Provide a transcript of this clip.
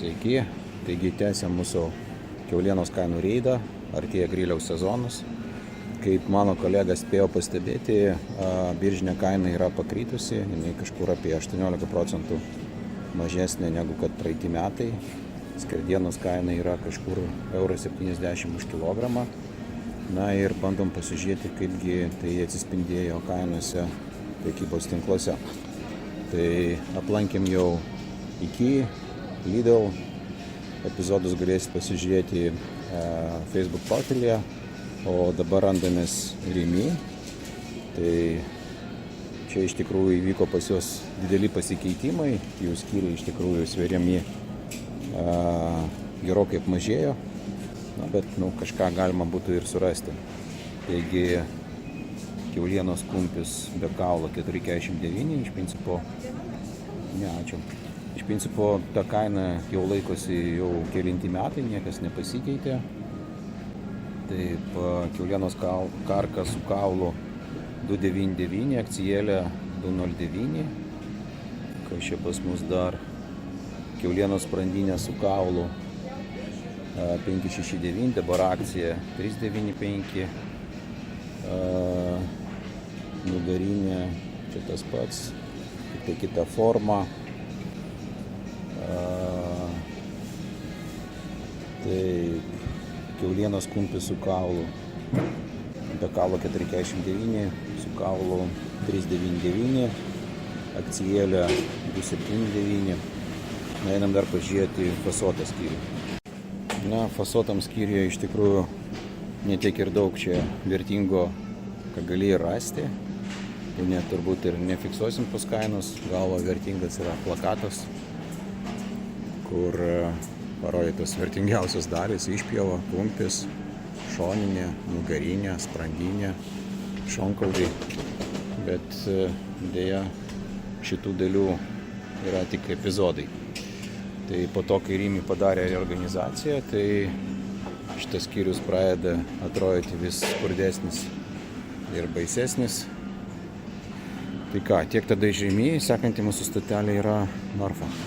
Sveiki, taigi tęsiam mūsų kiaulienos kainų reidą, artėja griliaus sezonas. Kaip mano kolega spėjo pastebėti, biržinė kaina yra pakritusi, jinai kažkur apie 18% mažesnė negu kad praeiti metai. Skerdienos kaina yra kažkur 1,70 € už kilogramą. Na ir bandom pasižiūrėti, kaipgi tai atsispindėjo kainose prekybos tinkluose. Tai aplankėm jau iki Lidl, epizodus galėsit pasižiūrėti Facebook profilyje, o dabar randamės Rimi. Tai čia iš tikrųjų įvyko pas juos dideli pasikeitimai, jų skyriai iš tikrųjų sveriami gerokai apmažėjo, bet kažką galima būtų ir surasti. Taigi kiaulienos kumpis be kaulo 4,49 iš principo. Iš principo ta kaina jau laikosi jau kelinti metai, niekas nepasikeitė. Taip, kiaulienos karka su kaulu 2,99, akcijėlė 2,09. Kas čia pas mus dar? Kiaulienos sprandinė su kaulu 5,69, dabar akcija 3,95. Nugarinė čia tas pats, tik tai kita forma. Taip, kiaulienos kumpis su kaulu be kaulo 4,49, su kaulu 3,99, akcijėlė 2,79. Einam dar pažiūrėti fasotą skyrių. Fasotam skyriuje iš tikrųjų netiek ir daug čia vertingo, ką gali rasti. Net turbūt ir nefiksuosim tos kainos. Galva vertingas yra plakatas, kur parodytos vertingiausios dalys: išpjova, kumpis, šoninė, nugarinė, sprandinė, šonkauliai. Bet dėja šitų dalių yra tik epizodai. Tai po to, kai Rimi padarė reorganizaciją, tai šitas skyrius pradeda atrodyti vis skurdesnis ir baisesnis. Tai ką, tiek tada iš Rimi, sekanti mūsų stotelė yra Norfa.